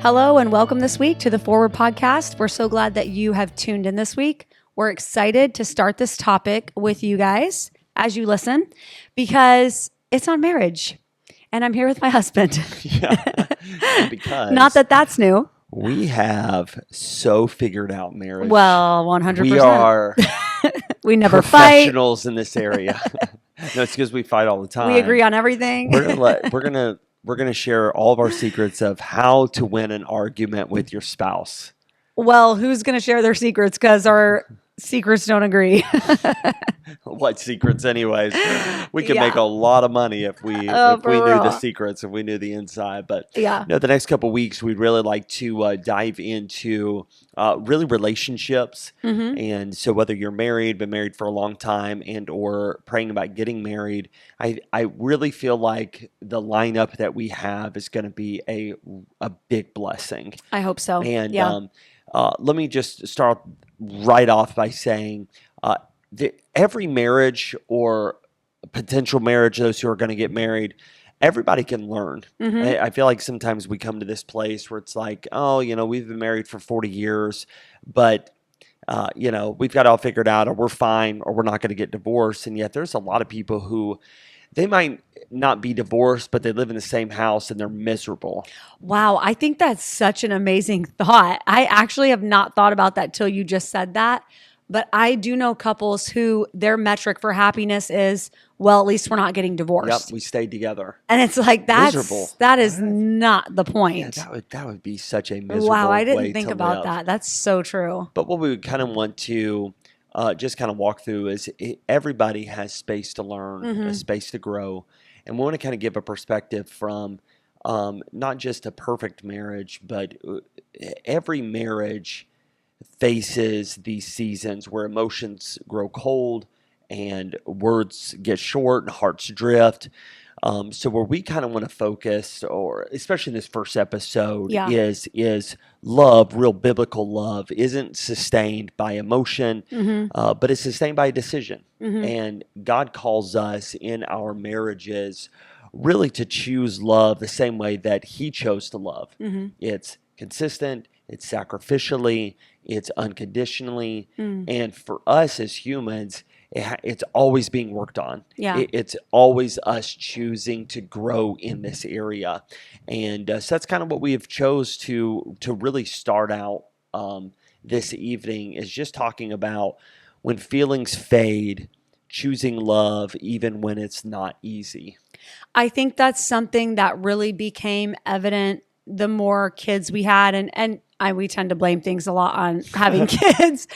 Hello and welcome this week to the Forward Podcast. We're so glad that you have tuned in this week. We're excited to start this topic with you guys as you listen because it's on marriage. And I'm here with my husband. Yeah, because Not that that's new. we have so figured out marriage. Well, 100%. We are we never fight. professionals in this area. No, it's because we fight all the time. We agree on everything. We're gonna share all of our secrets of how to win an argument with your spouse. Well, who's going to share their secrets? Because our secrets don't agree. What secrets, anyways? We could Yeah. make a lot of money if we Oh, knew for real. the secrets, if we knew the inside. But Yeah. the next couple of weeks, we'd really like to dive into really relationships. Mm-hmm. And so, whether you're married, been married for a long time, and or praying about getting married, I really feel like the lineup that we have is going to be a big blessing. I hope so. And yeah. let me just start right off by saying every marriage or potential marriage, those who are going to get married, everybody can learn. Mhm. I feel like sometimes we come to this place where it's like, oh, we've been married for 40 years, but we've got it all figured out, or we're fine, or we're not going to get divorced. And yet there's a lot of people who they might not be divorced, but they live in the same house and they're miserable. Wow, I think that's such an amazing thought. I actually have not thought about that till you just said that. But I do know couples who their metric for happiness is, well, at least we're not getting Yep, divorced. we stayed together. And it's like Miserable. that is not the Yeah, point. that would be such a miserable Wow, I way didn't think to about live. that. That's so true. But what we would kind of want to just kind of walk through is everybody has space to learn, a Mhm. space to grow. And we want to kind of give a perspective from not just a perfect marriage, but every marriage faces these seasons where emotions grow cold and words get short and hearts drift. So where we kind of want to focus, or especially in this first episode, Yeah. is love. Real biblical love isn't sustained by emotion, Mhm. but it's sustained by a decision. Mhm. And God calls us in our marriages really to choose love the same way that He chose to love. Mhm. It's consistent, it's sacrificially, it's unconditionally, Mm. and for us as humans, it's always being worked on. Yeah. It's always us choosing to grow in this area, and so that's kind of what we have chose to really start out this evening, is just talking about when feelings fade, choosing love even when it's not easy. I think that's something that really became evident the more kids we had, and we tend to blame things a lot on having kids.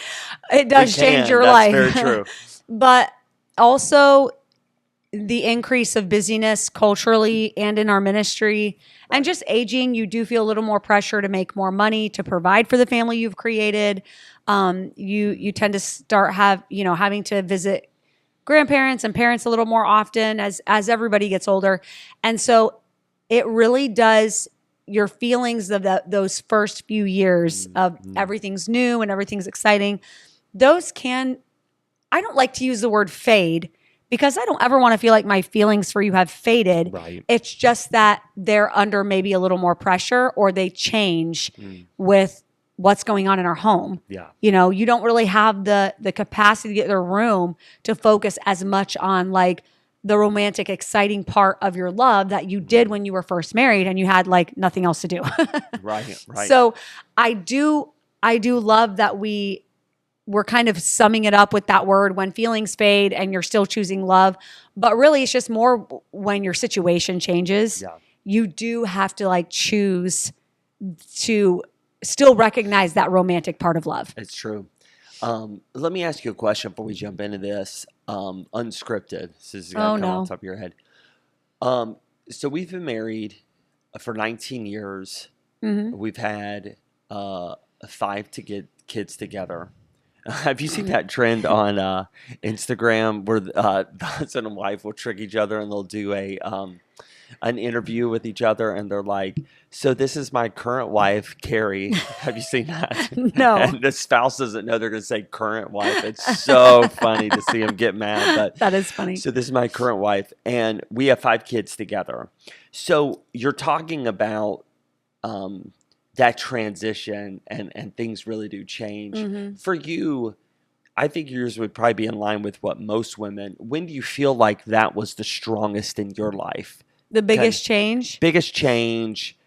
It does We change can, your that's life. very true. But also the increase of busyness culturally and in our ministry, and just aging, you do feel a little more pressure to make more money, to provide for the family you've created. You tend to start having to visit grandparents and parents a little more often as everybody gets older. And so it really does, your feelings of those first few years of everything's new and everything's exciting, those I don't like to use the word fade because I don't ever want to feel like my feelings for you have faded. Right. It's just that they're under maybe a little more pressure, or they change with what's going on in our home. Yeah. You don't really have the capacity to get the room to focus as much on like the romantic, exciting part of your love that you did when you were first married and you had like nothing else to do. Right. So I do love that we're kind of summing it up with that word, when feelings fade and you're still choosing love. But really it's just more when your situation changes. Yeah. You do have to like choose to still recognize that romantic part of love. It's true. Let me ask you a question before we jump into this. Unscripted. This is going to come off the top of your head. So we've been married for 19 years. Mm-hmm. We've had 5 to get kids together. Have you seen that trend on Instagram where the husband and wife will trick each other and they'll do an interview with each other and they're like, so this is my current wife, Kari. Have you seen that? No. And the spouse doesn't know they're going to say current wife. It's so funny to see them get mad. But That is funny. so this is my current wife, and we have 5 kids together. So you're talking about that transition and things really do change. For you, I think yours would probably be in line with what most women. When do you feel like that was the strongest in your life? The biggest change? Biggest change.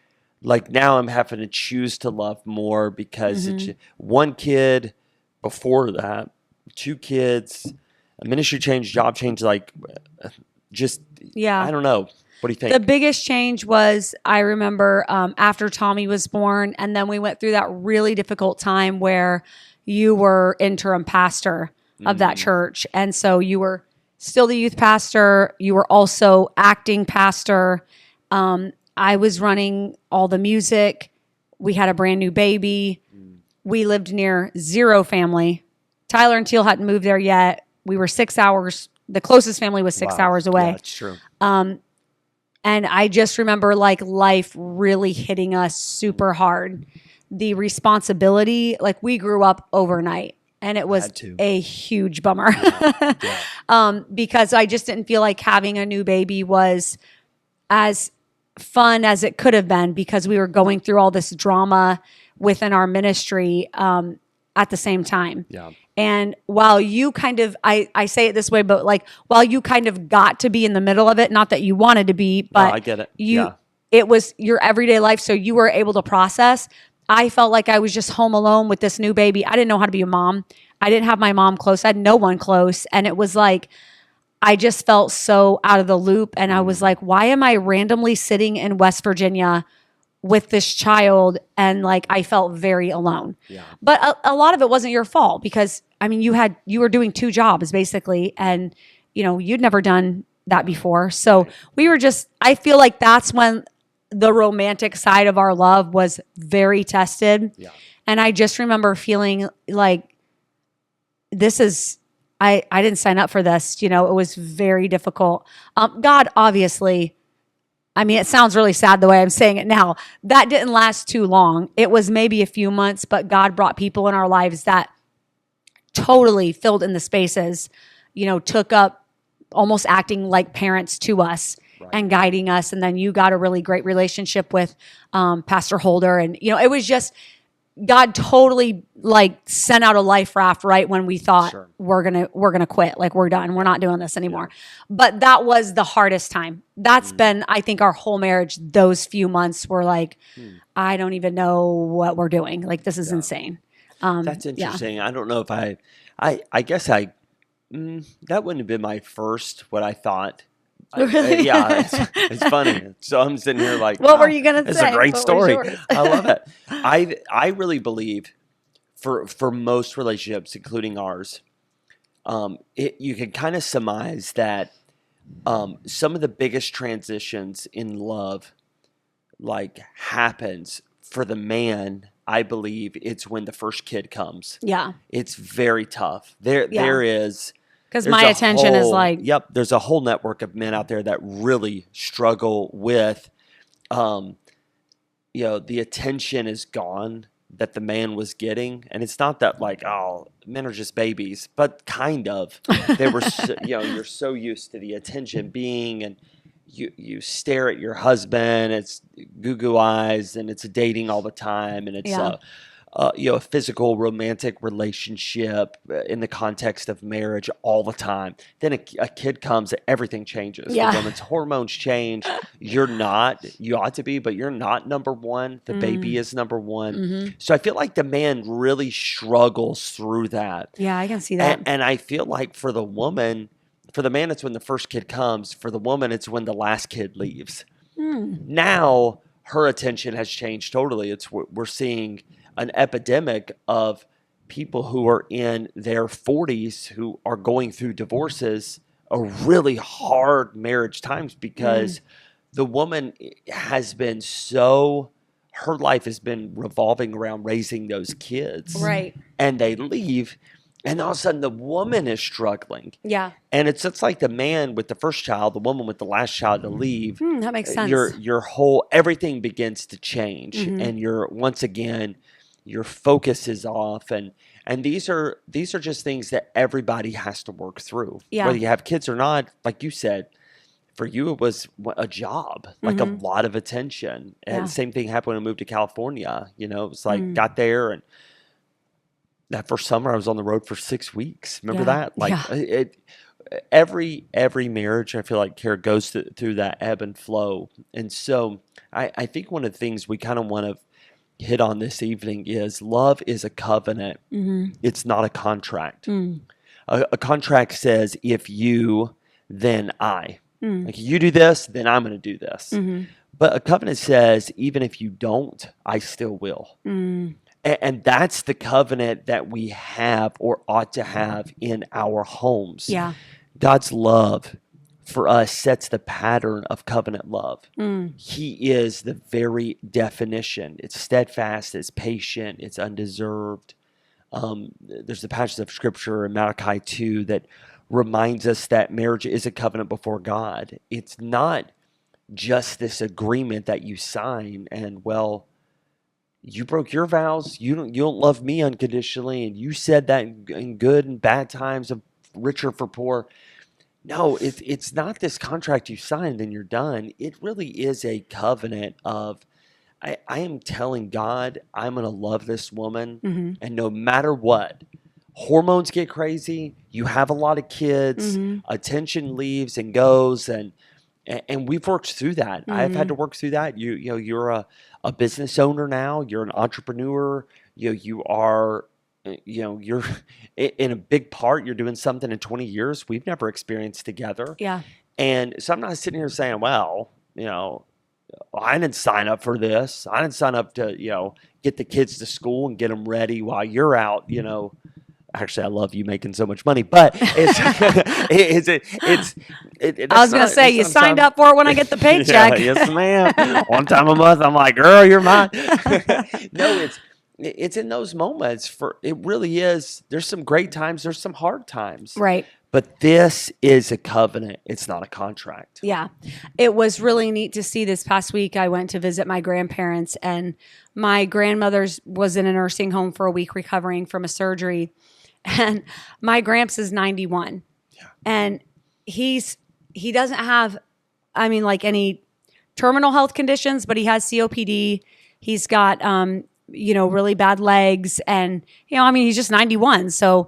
Like now I'm having to choose to love more because it's one kid before that, two kids, a ministry change, job change, like just, Yeah. I don't know. What do you think? The biggest change was, I remember after Tommy was born, and then we went through that really difficult time where you were interim pastor of that church. And so you were still the youth pastor. You were also acting pastor. I was running all the music. We had a brand new baby. We lived near zero family. Tyler and Teal hadn't moved there yet. We were 6 hours. The closest family was 6 hours away. Yeah, that's true. And I just remember like life really hitting us super hard. The responsibility, like we grew up overnight, and it was a huge bummer because I just didn't feel like having a new baby was as fun as it could have been, because we were going through all this drama within our ministry at the same time. Yeah. And while you kind of, I say it this way, but like while you kind of got to be in the middle of it, not that you wanted to be, but I get it. It was your everyday life. So you were able to process. I felt like I was just home alone with this new baby. I didn't know how to be a mom. I didn't have my mom close. I had no one close. And it was like, I just felt so out of the loop. And I was like, why am I randomly sitting in West Virginia with this child? And like, I felt very alone. Yeah. But a lot of it wasn't your fault, because I mean, you were doing two jobs basically. And you'd never done that before. So we were just, I feel like that's when the romantic side of our love was very tested. Yeah. And I just remember feeling like I didn't sign up for this. It was very difficult. God, obviously, I mean, it sounds really sad the way I'm saying it now. That didn't last too long. It was maybe a few months, but God brought people in our lives that totally filled in the spaces, took up almost acting like parents to us. Right. And guiding us. And then you got a really great relationship with Pastor Holder. And, it was just, God totally like sent out a life raft right when we thought we're gonna quit. Like, we're done. We're not doing this anymore. Yeah. But that was the hardest time. That's been, I think, our whole marriage. Those few months were like, I don't even know what we're doing. Like, this is insane. That's interesting. I don't know if I guess that wouldn't have been my first, what I thought. Really? It's funny. So I'm sitting here like, what were you going to say? It's a great story. I love it. I really believe for most relationships, including ours, you can kind of surmise that some of the biggest transitions in love like happens for the man. I believe it's when the first kid comes. Yeah. It's very tough. There is... Because my attention is like... Yep, there's a whole network of men out there that really struggle with, the attention is gone that the man was getting. And it's not that like, oh, men are just babies, but kind of. They were, you're so used to the attention being, and you stare at your husband, it's goo eyes, and it's dating all the time, and it's... a physical romantic relationship in the context of marriage all the time. Then a kid comes, everything changes. Yeah. The woman's hormones change. You ought to be, but you're not number one. The baby is number one. Mm-hmm. So I feel like the man really struggles through that. Yeah, I can see that. And I feel like for the woman, for the man, it's when the first kid comes. For the woman, it's when the last kid leaves. Now, her attention has changed totally. We're seeing an epidemic of people who are in their 40s who are going through divorces, or really hard marriage times, because the woman has been her life has been revolving around raising those kids. Right. And they leave, and all of a sudden the woman is struggling. Yeah. And it's like the man with the first child, the woman with the last child to leave. That makes sense. Your whole, everything begins to change. And once again, your focus is off, and these are just things that everybody has to work through. Yeah. Whether you have kids or not, like you said, for you, it was a job, like a lot of attention. And Yeah. same thing happened when I moved to California. You know, it was like, Mm. got there, and that first summer I was on the road for 6 weeks. Remember Yeah. that? Like Yeah. every marriage, I feel like, Kara, goes through that ebb and flow. And so I think one of the things we kind of want to hit on this evening is love is a covenant. It's not a contract. Mm. A contract says, if you, then I. Mm. Like, you do this, then I'm going to do this. But a covenant says, even if you don't, I still will. Mm. And that's the covenant that we have or ought to have in our homes. Yeah. God's love for us sets the pattern of covenant love. Mm. He is the very definition. It's steadfast, it's patient, it's undeserved. There's the passage of scripture in Malachi 2 that reminds us that marriage is a covenant before God. It's not just this agreement that you sign and, well, you broke your vows. You don't love me unconditionally, and you said that in good and bad times, of richer for poor. No, it's not this contract you signed and you're done. It really is a covenant of, I am telling God I'm going to love this woman, and no matter what, hormones get crazy, you have a lot of kids, attention leaves and goes, and we've worked through that. I've had to work through that. You know, you're a business owner now. You're an entrepreneur. You are, you're in a big part. You're doing something in 20 years we've never experienced together. Yeah. And so I'm not sitting here saying, well, I didn't sign up for this. I didn't sign up to, get the kids to school and get them ready while you're out, Actually, I love you making so much money, but it's I was going to say, you signed up for it when I get the paycheck. Yeah, yes, ma'am. One time a month, I'm like, girl, you're mine. No, it's in those moments. It really is. There's some great times. There's some hard times. Right. But this is a covenant. It's not a contract. Yeah. It was really neat to see this past week. I went to visit my grandparents, and my grandmother's was in a nursing home for a week recovering from a surgery. And my gramps is 91. Yeah. And he doesn't have, like any terminal health conditions, but he has COPD. He's got, really bad legs, and, he's just 91. So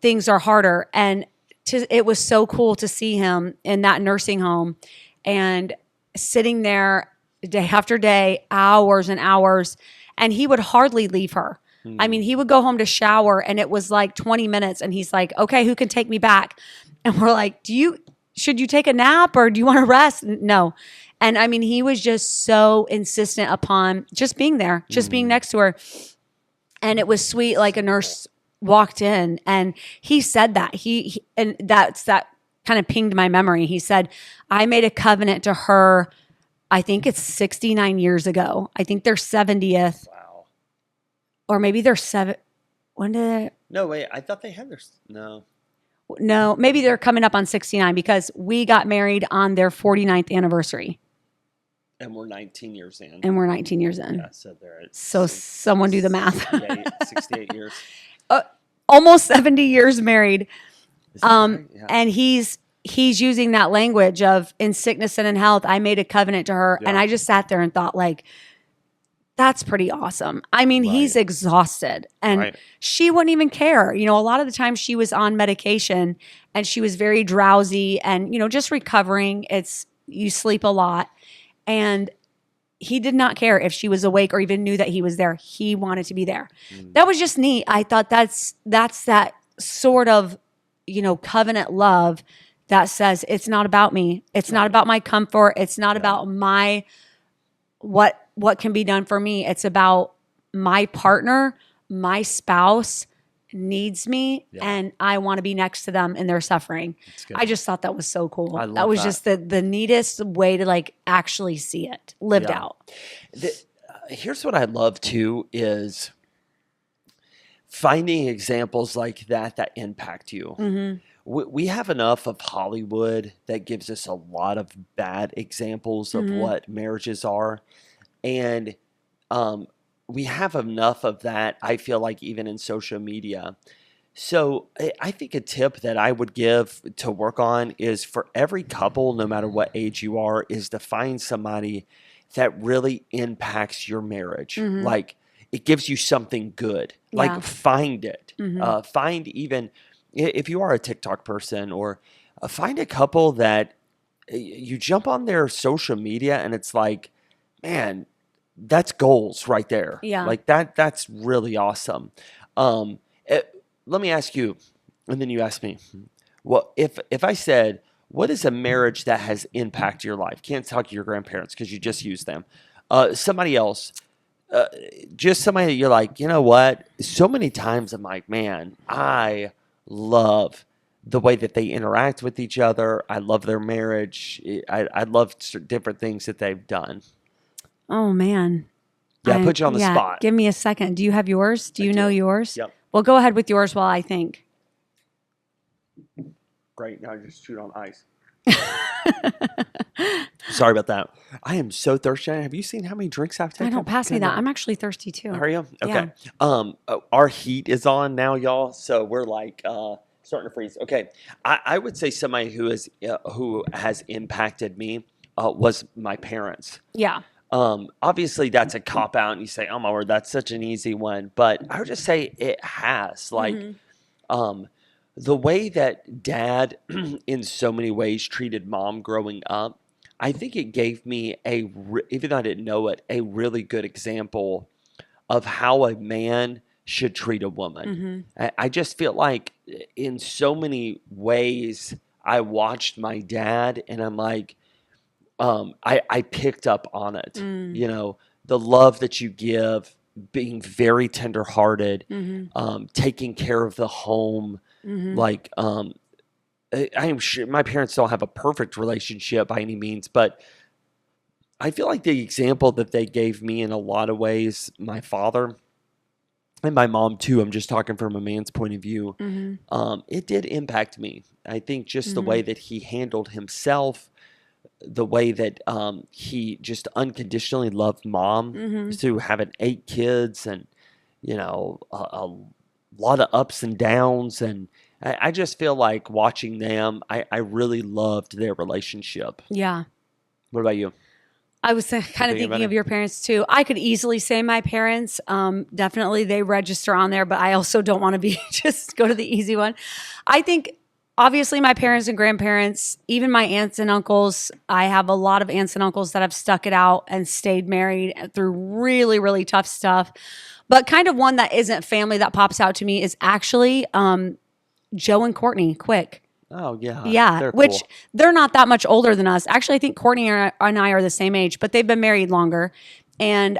things are harder. And it was so cool to see him in that nursing home and sitting there day after day, hours and hours, and he would hardly leave her. He would go home to shower, and it was like 20 minutes, and he's like, okay, who can take me back? And we're like, should you take a nap, or do you want to rest? No. And he was just so insistent upon just being there, just being next to her. And it was sweet. Like, a nurse walked in, and he said that and that kind of pinged my memory. He said, I made a covenant to her. I think it's 69 years ago. I think their 70th. Wow. Or maybe they're when did they? No, wait. I thought they had their. No. No, maybe they're coming up on 69 because we got married on their 49th anniversary. And we're 19 years in. Yeah, so they're at someone do the math. 68 years. Almost 70 years married. Right? Yeah. And he's using that language of, in sickness and in health, I made a covenant to her. Yeah. And I just sat there and thought, like, that's pretty awesome. He's exhausted, and she wouldn't even care. A lot of the time she was on medication, and she was very drowsy and, just recovering. You sleep a lot, and he did not care if she was awake or even knew that he was there. He wanted to be there. That was just neat. I thought that's that sort of, covenant love that says, it's not about me. It's not about my comfort. It's not about my, what can be done for me. It's about my partner, my spouse needs me, and I want to be next to them in their suffering. I just thought that was so cool. That was just the neatest way to, like, actually see it lived out. Here's what I love too is finding examples like that impact you. We have enough of Hollywood that gives us a lot of bad examples of what marriages are. And we have enough of that, I feel like, even in social media. So I think a tip that I would give to work on is for every couple, no matter what age you are, is to find somebody that really impacts your marriage. Mm-hmm. Like it gives you something good. Yeah. Like find it. Mm-hmm. Find even if you are a TikTok person or find a couple that you jump on their social media and it's like, man, that's goals right there. Yeah. Like that's really awesome. Um, Let me ask you, and then you ask me. Well, if I said, what is a marriage that has impacted your life? Can't talk to your grandparents because you just used them. Somebody else, uh, just somebody that you're like, you know what? So many times I'm like, man, I love the way that they interact with each other. I love their marriage. I love different things that they've done. Oh man. Yeah, I put you on the spot. Give me a second. Do you have yours? Do you know yours? Yep. Well, go ahead with yours while I think. Great. Now I just chewed on ice. Sorry about that. I am so thirsty. Have you seen how many drinks I've taken? I don't pass me that. I'm actually thirsty too. Are you? Okay. Yeah. Our heat is on now, y'all. So we're like starting to freeze. Okay. I would say somebody who has impacted me was my parents. Yeah. Obviously that's a cop out, and you say, "Oh my word, that's such an easy one." But I would just say it has. Like, the way that dad, in so many ways, treated mom growing up, I think it gave me even though I didn't know it, a really good example of how a man should treat a woman. I just feel like in so many ways, I watched my dad, and I'm like, I picked up on it. You know, the love that you give, being very tenderhearted, taking care of the home. Like, I am sure my parents don't have a perfect relationship by any means, but I feel like the example that they gave me in a lot of ways, my father and my mom too, I'm just talking from a man's point of view, it did impact me. I think just the way that he handled himself, the way that he just unconditionally loved mom through having 8 kids and, you know, a lot of ups and downs. And I just feel like watching them, I really loved their relationship. Yeah. What about you? I was kind of thinking of your parents too. I could easily say my parents. Definitely they register on there, but I also don't want to be just go to the easy one. I think obviously my parents and grandparents, even my aunts and uncles, I have a lot of aunts and uncles that have stuck it out and stayed married through really, really tough stuff. But kind of one that isn't family that pops out to me is actually Joe and Courtney Quick. Oh, yeah. Yeah, which they're not that much older than us. Actually, I think Courtney and I are the same age, but they've been married longer. And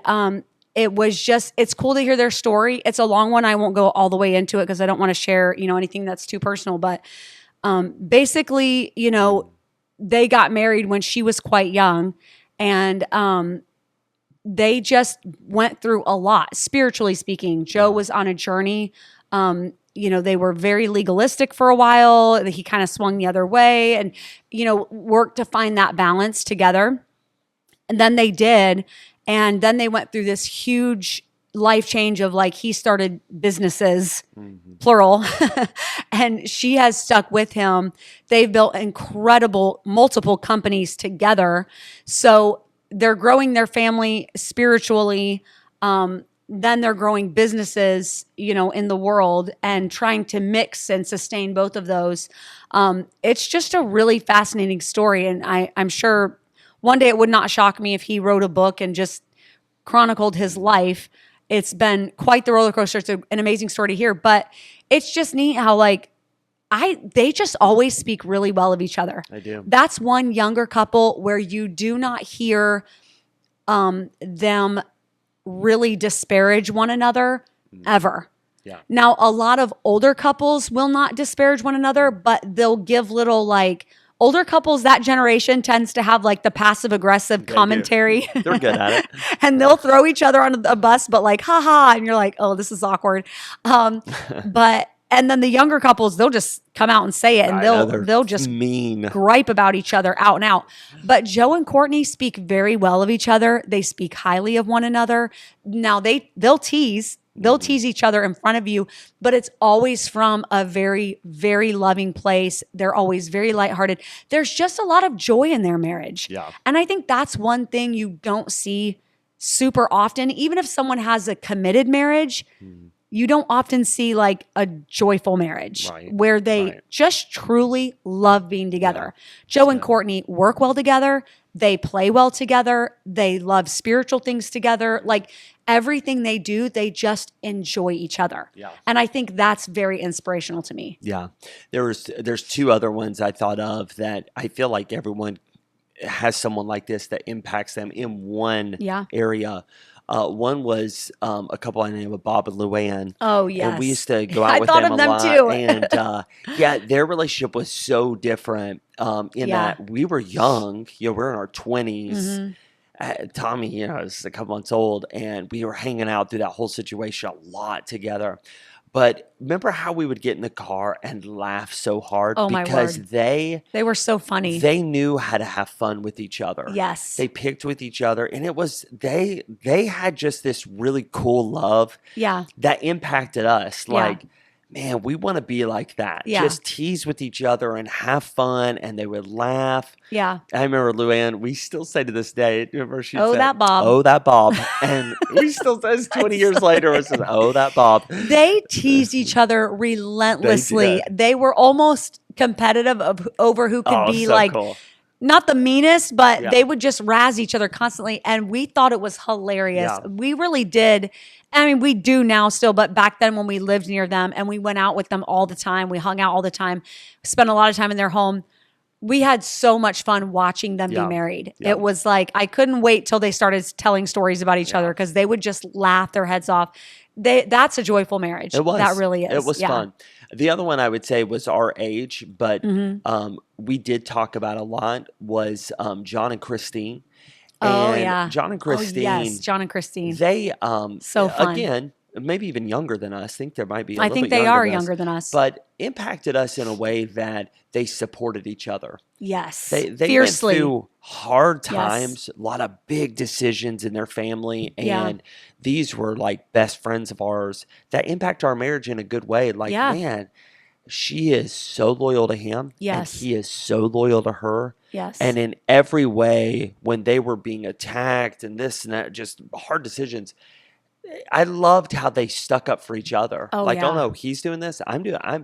it's cool to hear their story. It's a long one. I won't go all the way into it because I don't want to share, anything that's too personal. But basically, they got married when she was quite young. And they just went through a lot, spiritually speaking. Joe was on a journey. They were very legalistic for a while. He kind of swung the other way and, worked to find that balance together. And then they did. And then they went through this huge life change of like, he started businesses, plural, and she has stuck with him. They've built incredible multiple companies together. So they're growing their family spiritually. Then they're growing businesses, in the world and trying to mix and sustain both of those. It's just a really fascinating story. And I'm sure one day it would not shock me if he wrote a book and just chronicled his life. It's been quite the roller coaster. It's an amazing story to hear, but it's just neat how they just always speak really well of each other. I do. That's one younger couple where you do not hear them really disparage one another ever. Yeah. Now, a lot of older couples will not disparage one another, but they'll give little older couples, that generation tends to have the passive aggressive commentary. They're good at it. And they'll throw each other on a bus, but haha. And you're like, oh, this is awkward. And then the younger couples, they'll just come out and say it, and they'll just mean gripe about each other out and out. But Joe and Courtney speak very well of each other. They speak highly of one another. Now they'll tease They'll tease each other in front of you, but it's always from a very, very loving place. They're always very lighthearted. There's just a lot of joy in their marriage. Yeah. And I think that's one thing you don't see super often. Even if someone has a committed marriage, you don't often see like a joyful marriage where they just truly love being together. Joe and Courtney work well together. They play well together. They love spiritual things together. Like everything they do, they just enjoy each other. Yeah. And I think that's very inspirational to me. Yeah. There's two other ones I thought of that I feel like everyone has someone like this that impacts them in one area. One was a couple I named Bob and Luann. Oh, yes. And we used to go out with thought them of a them lot. too. And their relationship was so different in that we were young. We're in our 20s. Tommy, was a couple months old, and we were hanging out through that whole situation a lot together. But remember how we would get in the car and laugh so hard? Oh, my because word. they were so funny. They knew how to have fun with each other. Yes. They picked with each other, and it was they had just this really cool love that impacted us. Like, man, we want to be like that. Yeah. Just tease with each other and have fun, and they would laugh. Yeah. I remember Luann, we still say to this day, remember she Oh, said, that Bob. Oh, that Bob. And we still say 20 years later, it says, oh, that Bob. They teased each other relentlessly. They They were almost competitive over who could be so like, cool. not the meanest, but they would just razz each other constantly. And we thought it was hilarious. Yeah. We really did. I mean, we do now still, but back then when we lived near them and we went out with them all the time, we hung out all the time, spent a lot of time in their home. We had so much fun watching them be married. Yeah. It was like, I couldn't wait till they started telling stories about each other because they would just laugh their heads off. That's a joyful marriage. It was. That really is. It was fun. The other one I would say was our age, but we did talk about a lot was John and Christine. And John and Christine. Oh, yes, John and Christine. They, so fun. Again, maybe even younger than us. I think there might be a I little think bit they are than us, younger than us. but impacted us in a way that they supported each other. Yes. They fiercely. went through hard times, a lot of big decisions in their family, and these were like best friends of ours that impact our marriage in a good way. Like, man, she is so loyal to him, and he is so loyal to her. Yes. And in every way, when they were being attacked and this and that, just hard decisions, I loved how they stuck up for each other. Oh no, he's doing this.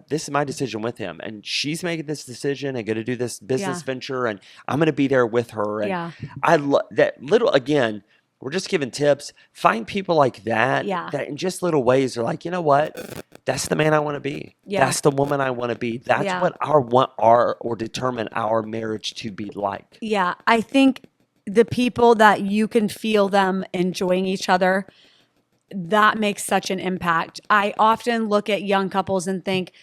This is my decision with him. And she's making this decision and going to do this business venture. And I'm going to be there with her. And I love that little, again, we're just giving tips. Find people like that, that in just little ways are like, you know what? That's the man I want to be. Yeah. That's the woman I want to be. That's what or determine our marriage to be like. Yeah. I think the people that you can feel them enjoying each other, that makes such an impact. I often look at young couples and think,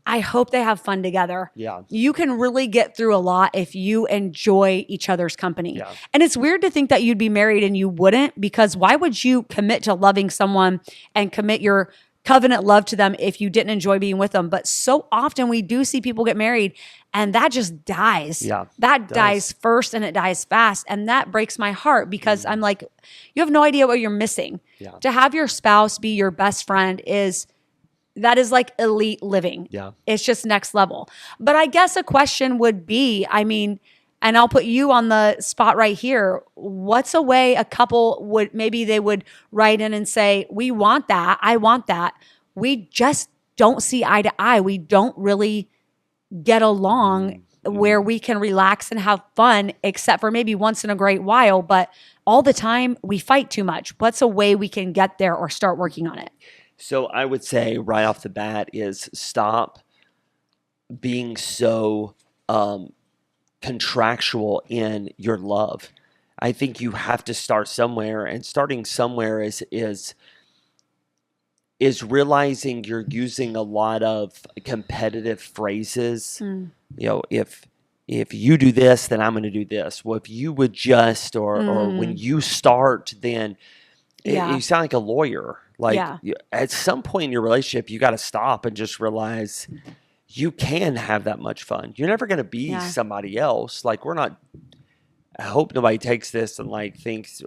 I hope they have fun together. Yeah. You can really get through a lot if you enjoy each other's company. Yeah. And it's weird to think that you'd be married and you wouldn't, because why would you commit to loving someone and commit your covenant love to them if you didn't enjoy being with them? But so often we do see people get married and that just dies. Yeah, that dies first, and it dies fast. And that breaks my heart because I'm like, you have no idea what you're missing. Yeah. To have your spouse be your best friend is like elite living. Yeah. It's just next level. But I guess a question would be, I mean, and I'll put you on the spot right here. What's a way a couple they would write in and say, we want that. I want that. We just don't see eye to eye. We don't really get along where we can relax and have fun, except for maybe once in a great while. But all the time we fight too much. What's a way we can get there or start working on it? So I would say right off the bat is stop being so contractual in your love. I think you have to start somewhere, and starting somewhere is realizing you're using a lot of competitive phrases. You know, if you do this, then I'm going to do this. Well, if you would just, or when you start, then you sound like a lawyer. Like at some point in your relationship, you got to stop and just realize you can have that much fun. You're never going to be somebody else. Like we're not, I hope nobody takes this and like thinks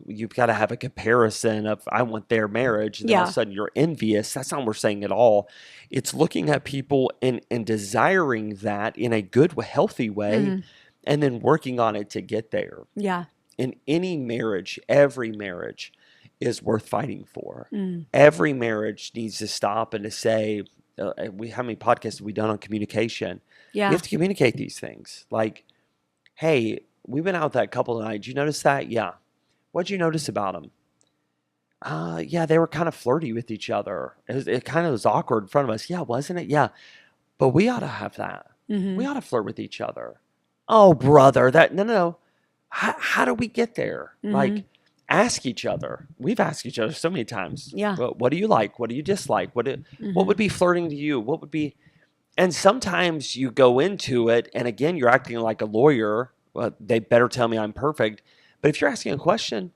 you've got to have a comparison of I want their marriage, and then all of a Yeah. sudden you're envious. That's not what we're saying at all. It's looking at people and desiring that in a good, healthy way, and then working on it to get there. Yeah. In any marriage, every marriage is worth fighting for. Every marriage needs to stop and to say, how many podcasts have we done on communication? Yeah. You have to communicate these things. Like, hey, we went out with that couple tonight. Did you notice that? Yeah. What'd you notice about them? Yeah, they were kind of flirty with each other. It kind of was awkward in front of us. Yeah, wasn't it? Yeah. But we ought to have that. We ought to flirt with each other. Oh, brother, no. How do we get there? Like, ask each other. We've asked each other so many times. Yeah. Well, what do you like? What do you dislike? What would be flirting to you? What would be? And sometimes you go into it, and again, you're acting like a lawyer. Well, they better tell me I'm perfect. But if you're asking a question,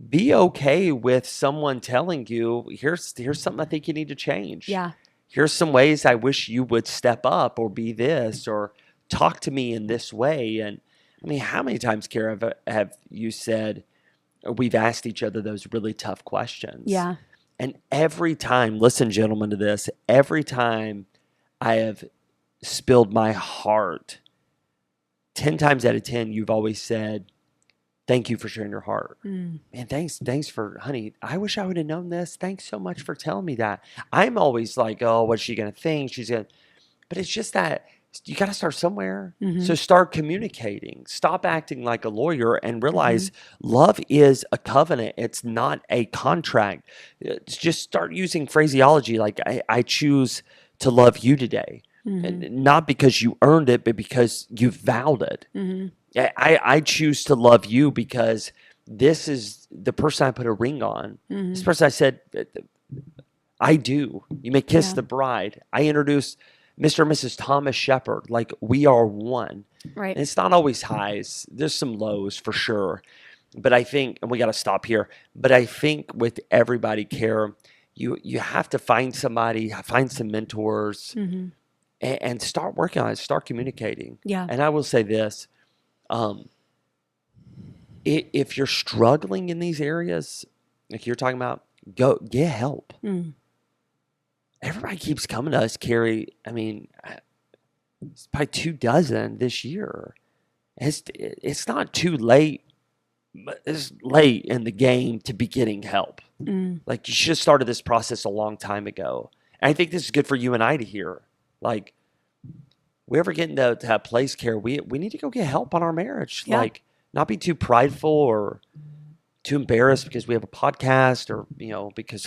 be okay with someone telling you, here's something I think you need to change. Yeah. Here's some ways I wish you would step up or be this or talk to me in this way. And I mean, how many times, Kara, have you said we've asked each other those really tough questions? Yeah. And every time, listen, gentlemen, to this, every time I have spilled my heart, 10 times out of 10, you've always said, thank you for sharing your heart. Man, thanks for, honey, I wish I would have known this. Thanks so much for telling me that. I'm always like, oh, what's she going to think? But it's just that you got to start somewhere. So start communicating. Stop acting like a lawyer and realize love is a covenant. It's not a contract. Just start using phraseology like, I choose to love you today. And not because you earned it, but because you vowed it. I choose to love you because this is the person I put a ring on. This person I said, I do. You may kiss the bride. I introduced Mr. and Mrs. Thomas Shepard. Like, we are one. Right. And it's not always highs. There's some lows for sure. But I think, and we got to stop here, but I think with everybody, Kara, you have to find somebody, find some mentors, and start working on it, start communicating. Yeah. And I will say this, if you're struggling in these areas, like you're talking about, go get help. Everybody keeps coming to us, Kari. I mean, it's probably 24 this year. It's not too late, but it's late in the game to be getting help. Like, you should have started this process a long time ago. And I think this is good for you and I to hear. Like, we ever get into that place, Kara, we need to go get help on our marriage. Yeah. Like, not be too prideful or too embarrassed because we have a podcast or, because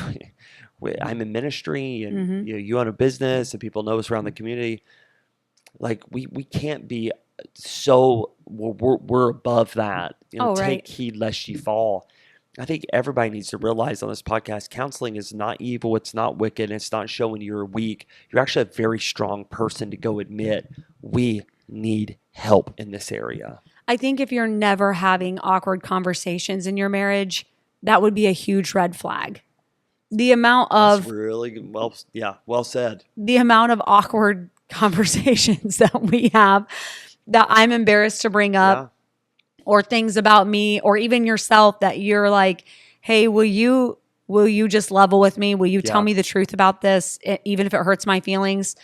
I'm in ministry and you own a business and people know us around the community. Like, we can't be so, we're above that. Take heed lest ye fall. I think everybody needs to realize on this podcast, counseling is not evil. It's not wicked. It's not showing you're weak. You're actually a very strong person to go admit we need help in this area. I think if you're never having awkward conversations in your marriage, that would be a huge red flag. The amount of That's really well said. The amount of awkward conversations that we have that I'm embarrassed to bring up, or things about me, or even yourself that you're like, hey, will you just level with me? Will you tell me the truth about this, even if it hurts my feelings?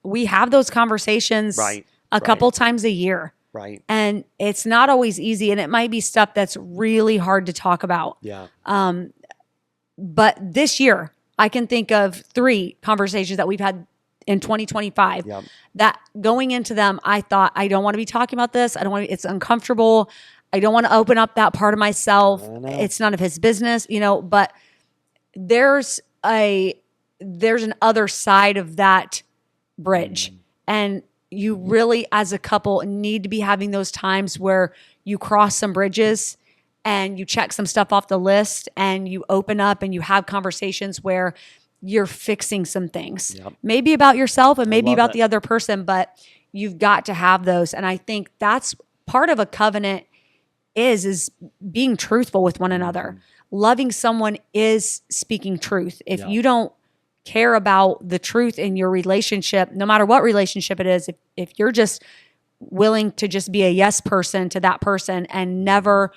We have those conversations a couple times a year. Right. And it's not always easy. And it might be stuff that's really hard to talk about. Yeah. But this year, I can think of 3 conversations that we've had in 2025 that going into them, I thought, I don't want to be talking about this. It's uncomfortable. I don't want to open up that part of myself. It's none of his business, but there's an other side of that bridge. And you really, as a couple, need to be having those times where you cross some bridges and you check some stuff off the list and you open up and you have conversations where you're fixing some things, maybe about yourself and maybe about the other person, but you've got to have those. And I think that's part of a covenant is being truthful with one another. Loving someone is speaking truth. If you don't care about the truth in your relationship, no matter what relationship it is, if you're just willing to just be a yes person to that person and never,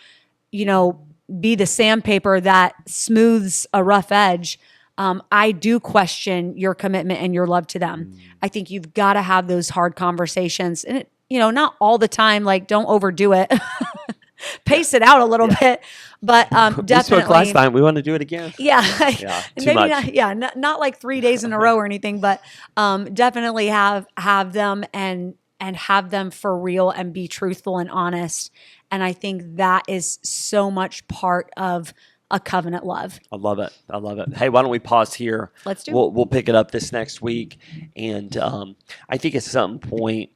be the sandpaper that smooths a rough edge, I do question your commitment and your love to them. I think you've got to have those hard conversations, and not all the time. Like, don't overdo it. Pace it out a little bit, but definitely. We spoke last time. We want to do it again. Yeah, Too maybe much. Not like 3 days in a row or anything, but definitely have them and have them for real and be truthful and honest. And I think that is so much part of a covenant love. I love it. I love it. Hey, why don't we pause here? Let's do it. We'll pick it up this next week. And I think at some point,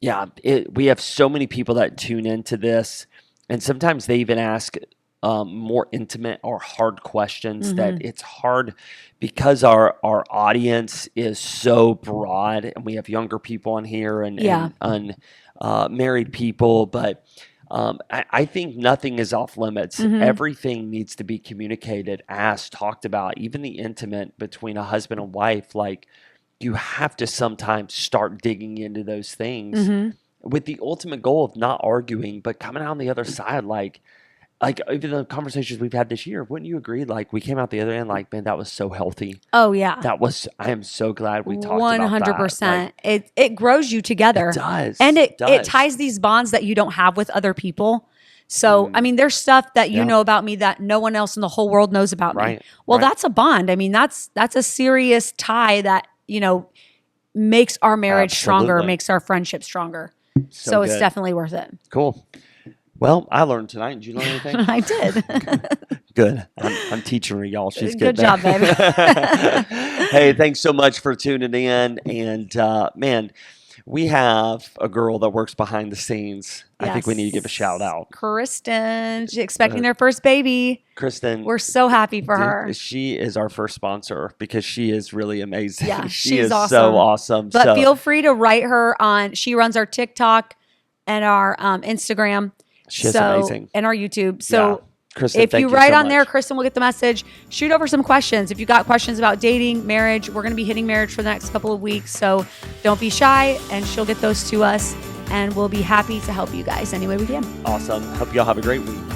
we have so many people that tune into this. And sometimes they even ask more intimate or hard questions that it's hard because our audience is so broad, and we have younger people on here and unmarried people. But I think nothing is off limits. Everything needs to be communicated, asked, talked about, even the intimate between a husband and wife. Like, you have to sometimes start digging into those things with the ultimate goal of not arguing, but coming out on the other side. Like even the conversations we've had this year, wouldn't you agree? Like, we came out the other end, like, man, that was so healthy. Oh yeah. I am so glad we talked about that. 100%. It grows you together. It does. And it ties these bonds that you don't have with other people. So, I mean, there's stuff that you know about me that no one else in the whole world knows about me. Well, that's a bond. I mean, that's a serious tie that, makes our marriage stronger, makes our friendship stronger. So it's definitely worth it. Cool. Well, I learned tonight. Did you learn anything? I did. Good. I'm teaching her, y'all. She's good good job, baby. Hey, thanks so much for tuning in. And man, we have a girl that works behind the scenes. I think we need to give a shout out. Kristen. She's expecting their first baby. Kristen. We're so happy for her. She is our first sponsor because she is really amazing. Yeah, she she's is awesome. so awesome. But feel free to write her she runs our TikTok and our Instagram. She's amazing. And our YouTube. So Kristen, if thank you you write so on there, much. Kristen will get the message. Shoot over some questions. If you got questions about dating, marriage, we're going to be hitting marriage for the next couple of weeks. So don't be shy, and she'll get those to us, and we'll be happy to help you guys any way we can. Awesome. Hope y'all have a great week.